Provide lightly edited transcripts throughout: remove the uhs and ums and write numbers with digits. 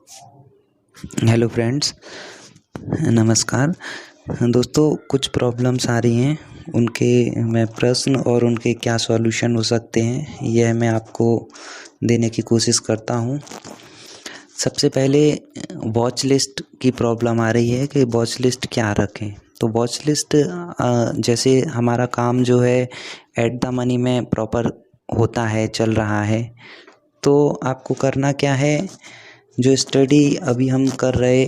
Hello friends, नमस्कार दोस्तों। कुछ प्रॉब्लम्स आ रही हैं, उनके मैं प्रश्न और उनके क्या सॉल्यूशन हो सकते हैं यह मैं आपको देने की कोशिश करता हूं। सबसे पहले वॉच लिस्ट की प्रॉब्लम आ रही है कि वॉच लिस्ट क्या रखें। तो वॉच लिस्ट जैसे हमारा काम जो है एट द मनी में प्रॉपर होता है, चल रहा है, तो आपको करना क्या है, जो स्टडी अभी हम कर रहे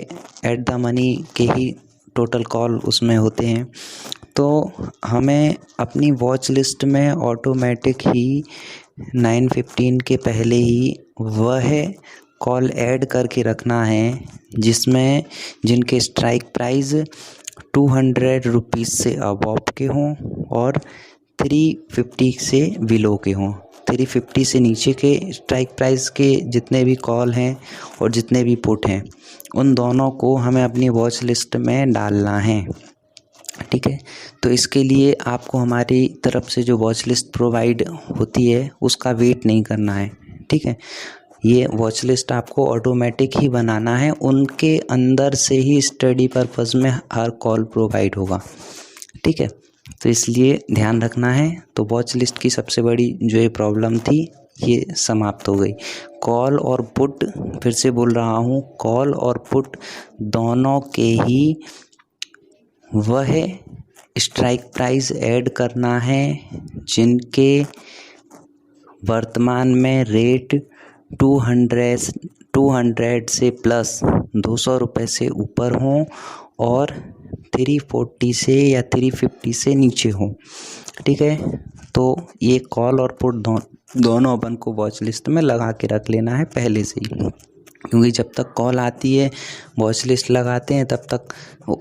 एट द मनी के ही टोटल कॉल उसमें होते हैं, तो हमें अपनी वॉच लिस्ट में ऑटोमेटिक ही 9:15 के पहले ही वह कॉल ऐड करके रखना है जिसमें जिनके स्ट्राइक प्राइस 200 रुपीज़ से अबव के हों और 350 से बिलो के हों। 350 से नीचे के स्ट्राइक प्राइस के जितने भी कॉल हैं और जितने भी पुट हैं, उन दोनों को हमें अपनी वॉच लिस्ट में डालना है। ठीक है, तो इसके लिए आपको हमारी तरफ से जो वॉच लिस्ट प्रोवाइड होती है उसका वेट नहीं करना है। ठीक है, ये वॉच लिस्ट आपको ऑटोमेटिक ही बनाना है, उनके अंदर से ही स्टडी पर्पज़ में हर कॉल प्रोवाइड होगा। ठीक है, तो इसलिए ध्यान रखना है। तो वॉच लिस्ट की सबसे बड़ी जो ये प्रॉब्लम थी ये समाप्त हो गई। कॉल और पुट, फिर से बोल रहा हूँ, कॉल और पुट दोनों के ही वह स्ट्राइक प्राइस ऐड करना है जिनके वर्तमान में रेट 200 से प्लस 200 रुपये से ऊपर हों और 340 से या 350 से नीचे हों। ठीक है, तो ये कॉल और पुट दोनों अपन को वॉच लिस्ट में लगा के रख लेना है पहले से ही, क्योंकि जब तक कॉल आती है वॉच लिस्ट लगाते हैं तब तक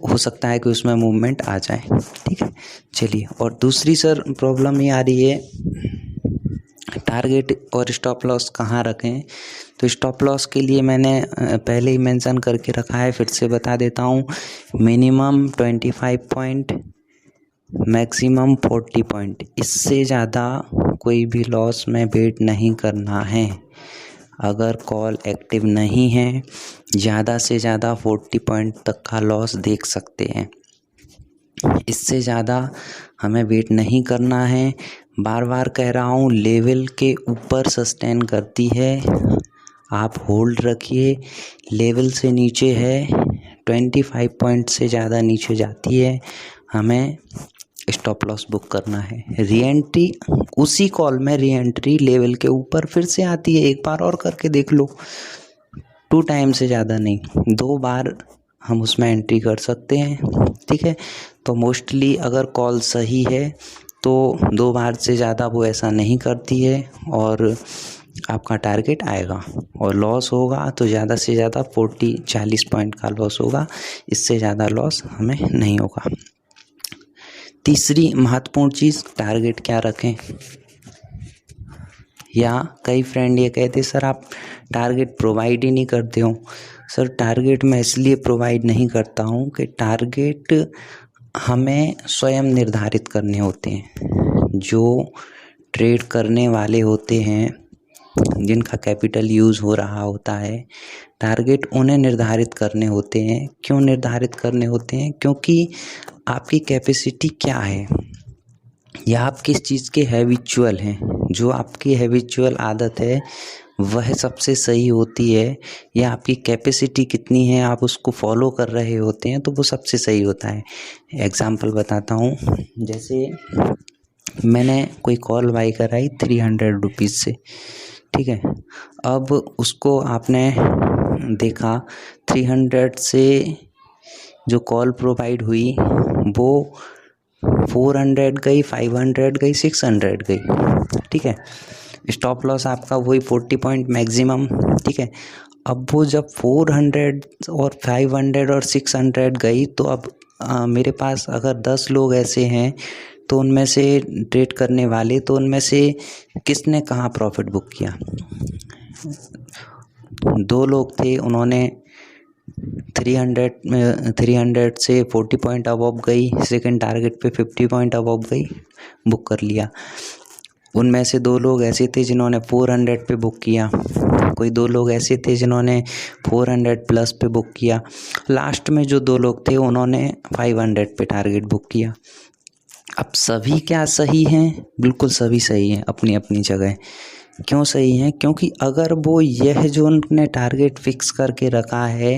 हो सकता है कि उसमें मूवमेंट आ जाए। ठीक है, चलिए। और दूसरी सर प्रॉब्लम ये आ रही है, टारगेट और स्टॉप लॉस कहाँ रखें। तो स्टॉप लॉस के लिए मैंने पहले ही मेंशन करके रखा है, फिर से बता देता हूँ। मिनिमम 25 पॉइंट, मैक्सिमम 40 पॉइंट, इससे ज़्यादा कोई भी लॉस में वेट नहीं करना है। अगर कॉल एक्टिव नहीं है, ज़्यादा से ज़्यादा 40 पॉइंट तक का लॉस देख सकते हैं, इससे ज़्यादा हमें वेट नहीं करना है। बार बार कह रहा हूँ, लेवल के ऊपर सस्टेन करती है, आप होल्ड रखिए। लेवल से नीचे है, 25 पॉइंट से ज़्यादा नीचे जाती है, हमें स्टॉप लॉस बुक करना है। रीएंट्री उसी कॉल में रीएंट्री लेवल के ऊपर फिर से आती है, एक बार और करके देख लो, 2 टाइम से ज़्यादा नहीं, 2 बार हम उसमें एंट्री कर सकते हैं। ठीक है, तो मोस्टली अगर कॉल सही है तो 2 बार से ज़्यादा वो ऐसा नहीं करती है और आपका टारगेट आएगा। और लॉस होगा तो ज़्यादा से ज़्यादा 40-40 पॉइंट का लॉस होगा, इससे ज़्यादा लॉस हमें नहीं होगा। तीसरी महत्वपूर्ण चीज़, टारगेट क्या रखें। या कई फ्रेंड ये कहते सर आप टारगेट प्रोवाइड ही नहीं करते हो। सर टारगेट मैं इसलिए प्रोवाइड नहीं करता हूँ कि टारगेट हमें स्वयं निर्धारित करने होते हैं। जो ट्रेड करने वाले होते हैं, जिनका कैपिटल यूज़ हो रहा होता है, टारगेट उन्हें निर्धारित करने होते हैं। क्यों निर्धारित करने होते हैं? क्योंकि आपकी कैपेसिटी क्या है या आप किस चीज़ के हैबिचुअल हैं। जो आपकी हैबिचुअल आदत है वह सबसे सही होती है, या आपकी कैपेसिटी कितनी है आप उसको फॉलो कर रहे होते हैं तो वो सबसे सही होता है। एग्जांपल बताता हूँ, जैसे मैंने कोई कॉल बाई कराई 300 रुपीज़ से। ठीक है, अब उसको आपने देखा 300 से जो कॉल प्रोवाइड हुई वो 400 गई, 500 गई, 600 गई। ठीक है, स्टॉप लॉस आपका वही 40 पॉइंट मैक्सिमम। ठीक है, अब वो जब 400 और 500 और 600 गई तो अब मेरे पास अगर 10 लोग ऐसे हैं तो उनमें से ट्रेड करने वाले, तो उनमें से किसने कहाँ प्रॉफिट बुक किया। 2 लोग थे, उन्होंने 300 से 40 पॉइंट अबव गई, सेकंड टारगेट पे 50 पॉइंट अबव गई, बुक कर लिया। उनमें से 2 लोग ऐसे थे जिन्होंने 400 पे बुक किया, कोई 2 लोग ऐसे थे जिन्होंने 400 प्लस पे बुक किया, लास्ट में जो 2 लोग थे उन्होंने 500 पे टारगेट बुक किया। अब सभी क्या सही हैं? बिल्कुल सभी सही हैं अपनी अपनी जगह। क्यों सही हैं? क्योंकि अगर वो यह जो उन्होंने टारगेट फिक्स करके रखा है,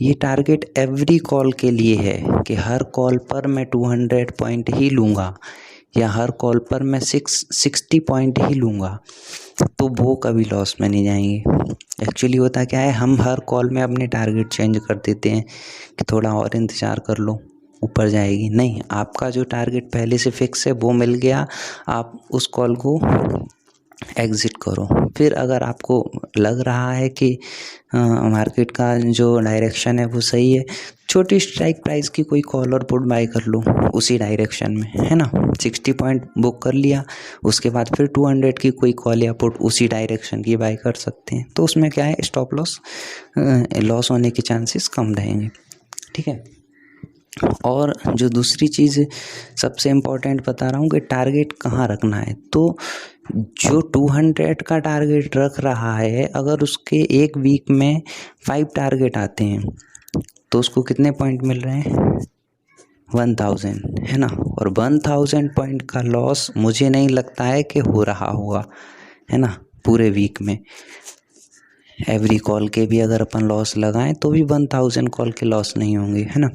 ये टारगेट एवरी कॉल के लिए है कि हर कॉल पर मैं 200 पॉइंट ही लूँगा या हर कॉल पर मैं 60 पॉइंट ही लूँगा, तो वो कभी लॉस में नहीं जाएंगे। एक्चुअली होता क्या है, हम हर कॉल में अपने टारगेट चेंज कर देते हैं कि थोड़ा और इंतज़ार कर लो, ऊपर जाएगी। नहीं, आपका जो टारगेट पहले से फिक्स है वो मिल गया, आप उस कॉल को एग्ज़िट करो। फिर अगर आपको लग रहा है कि मार्केट का जो डायरेक्शन है वो सही है, छोटी स्ट्राइक प्राइस की कोई कॉल और पुट बाय कर लो उसी डायरेक्शन में, है ना। 60 पॉइंट बुक कर लिया, उसके बाद फिर 200 की कोई कॉल या पुट उसी डायरेक्शन की बाय कर सकते हैं। तो उसमें क्या है, स्टॉप लॉस होने के चांसेस कम रहेंगे, ठीक है। और जो दूसरी चीज़ सबसे इम्पोर्टेंट बता रहा हूँ कि टारगेट कहाँ रखना है। तो जो 200 का टारगेट रख रहा है, अगर उसके एक वीक में 5 टारगेट आते हैं तो उसको कितने पॉइंट मिल रहे हैं? 1000, है ना। और 1000 पॉइंट का लॉस मुझे नहीं लगता है कि हो रहा होगा, है ना, पूरे वीक में। एवरी कॉल के भी अगर अपन लॉस लगाएं तो भी 1000 कॉल के लॉस नहीं होंगे, है ना।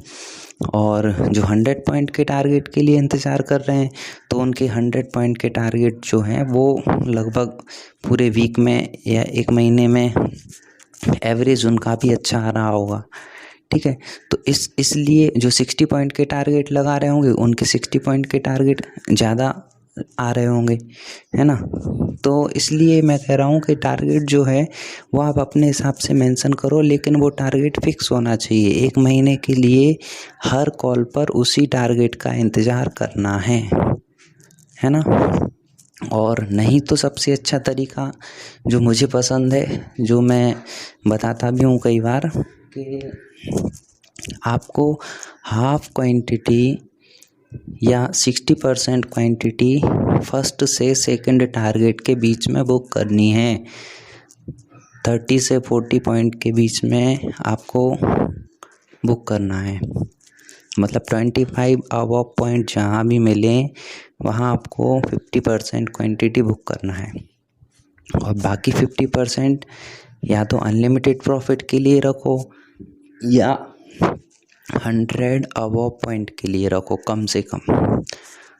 और जो 100 पॉइंट के टारगेट के लिए इंतज़ार कर रहे हैं, तो उनके 100 पॉइंट के टारगेट जो हैं वो लगभग पूरे वीक में या एक महीने में एवरेज उनका भी अच्छा आ रहा होगा, ठीक है। तो इसलिए जो 60 पॉइंट के टारगेट लगा रहे होंगे, उनके 60 पॉइंट के टारगेट ज़्यादा आ रहे होंगे, है ना। तो इसलिए मैं कह रहा हूँ कि टारगेट जो है वो आप अपने हिसाब से मेंशन करो, लेकिन वो टारगेट फिक्स होना चाहिए। एक महीने के लिए हर कॉल पर उसी टारगेट का इंतज़ार करना है ना। और नहीं तो सबसे अच्छा तरीका जो मुझे पसंद है, जो मैं बताता भी हूँ कई बार, कि आपको हाफ क्वांटिटी या 60% क्वांटिटी फर्स्ट से सेकंड टारगेट के बीच में बुक करनी है। 30 से 40 पॉइंट के बीच में आपको बुक करना है, मतलब 25 अबव पॉइंट जहाँ भी मिले वहाँ आपको 50% क्वांटिटी बुक करना है। और बाकी 50% या तो अनलिमिटेड प्रॉफिट के लिए रखो या 100 अबव पॉइंट के लिए रखो, कम से कम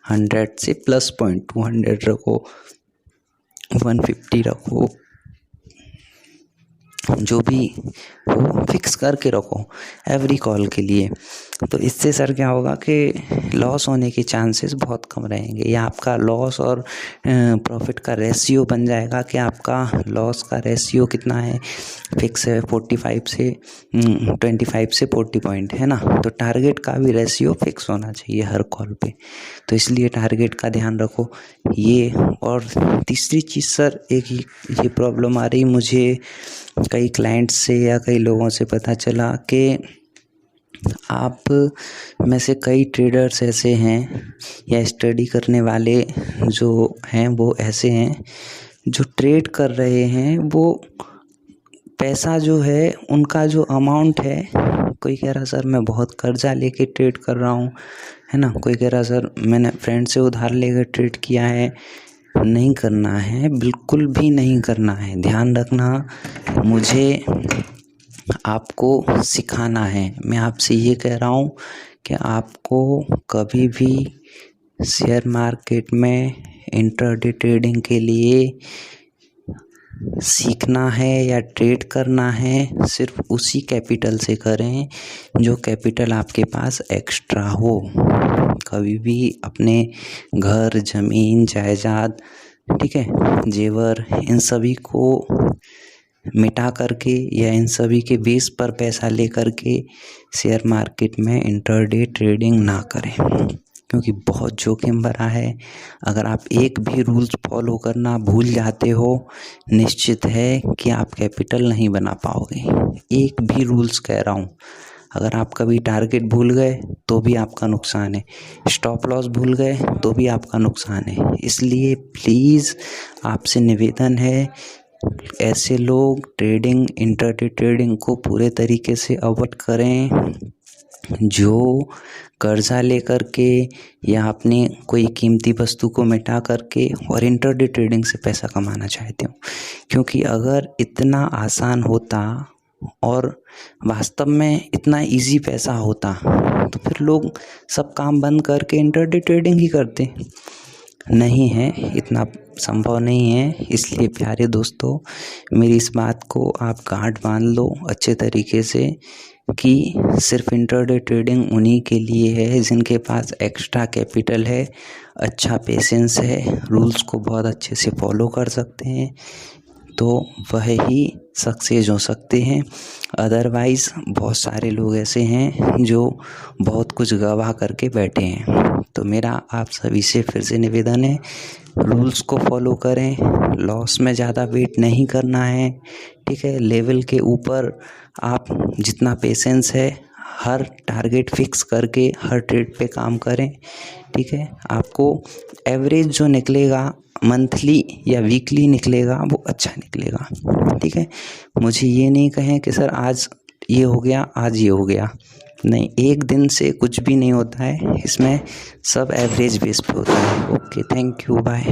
100 से प्लस पॉइंट 200 रखो, 150 रखो, जो भी हो फिक्स करके रखो एवरी कॉल के लिए। तो इससे सर क्या होगा कि लॉस होने के चांसेस बहुत कम रहेंगे, या आपका लॉस और प्रॉफिट का रेशियो बन जाएगा कि आपका लॉस का रेशियो कितना है, फिक्स है 25 से 40 पॉइंट, है ना। तो टारगेट का भी रेशियो फिक्स होना चाहिए हर कॉल पे, तो इसलिए टारगेट का ध्यान रखो ये। और तीसरी चीज़ सर, एक ये प्रॉब्लम आ रही मुझे कई क्लाइंट्स से या कई लोगों से पता चला कि आप में से कई ट्रेडर्स ऐसे हैं या स्टडी करने वाले जो हैं वो ऐसे हैं जो ट्रेड कर रहे हैं, वो पैसा जो है उनका जो अमाउंट है, कोई कह रहा सर मैं बहुत कर्जा लेके ट्रेड कर रहा हूँ, है ना। कोई कह रहा सर मैंने फ्रेंड से उधार लेकर ट्रेड किया है। नहीं करना है, बिल्कुल भी नहीं करना है। ध्यान रखना, मुझे आपको सिखाना है। मैं आपसे ये कह रहा हूँ कि आपको कभी भी शेयर मार्केट में इंट्राडे ट्रेडिंग के लिए सीखना है या ट्रेड करना है, सिर्फ उसी कैपिटल से करें जो कैपिटल आपके पास एक्स्ट्रा हो। कभी भी अपने घर, ज़मीन, जायदाद, ठीक है, जेवर, इन सभी को मिटा करके या इन सभी के बेस पर पैसा ले करके शेयर मार्केट में इंट्राडे ट्रेडिंग ना करें, क्योंकि बहुत जोखिम भरा है। अगर आप एक भी रूल्स फॉलो करना भूल जाते हो, निश्चित है कि आप कैपिटल नहीं बना पाओगे। एक भी रूल्स कह रहा हूँ, अगर आप कभी टारगेट भूल गए तो भी आपका नुकसान है, स्टॉप लॉस भूल गए तो भी आपका नुकसान है। इसलिए प्लीज़ आपसे निवेदन है, ऐसे लोग ट्रेडिंग, इंट्राडे ट्रेडिंग को पूरे तरीके से अवॉइड करें जो कर्जा लेकर के या अपनी कोई कीमती वस्तु को मिटा करके और इंट्राडे ट्रेडिंग से पैसा कमाना चाहते हो। क्योंकि अगर इतना आसान होता और वास्तव में इतना इजी पैसा होता तो फिर लोग सब काम बंद करके इंट्राडे ट्रेडिंग ही करते। नहीं है, इतना संभव नहीं है। इसलिए प्यारे दोस्तों, मेरी इस बात को आप गांठ बांध लो अच्छे तरीके से कि सिर्फ इंट्राडे ट्रेडिंग उन्हीं के लिए है जिनके पास एक्स्ट्रा कैपिटल है, अच्छा पेशेंस है, रूल्स को बहुत अच्छे से फॉलो कर सकते हैं, तो वह ही सक्सेस हो सकते हैं। अदरवाइज़ बहुत सारे लोग ऐसे हैं जो बहुत कुछ गवा करके बैठे हैं। तो मेरा आप सभी से फिर से निवेदन है, रूल्स को फॉलो करें, लॉस में ज़्यादा वेट नहीं करना है, ठीक है। लेवल के ऊपर आप जितना पेशेंस है, हर टारगेट फिक्स करके हर ट्रेड पे काम करें, ठीक है। आपको एवरेज जो निकलेगा मंथली या वीकली निकलेगा वो अच्छा निकलेगा, ठीक है। मुझे ये नहीं कहें कि सर आज ये हो गया, आज ये हो गया, नहीं, एक दिन से कुछ भी नहीं होता है, इसमें सब एवरेज बेस पे होता है। Okay, thank you, bye.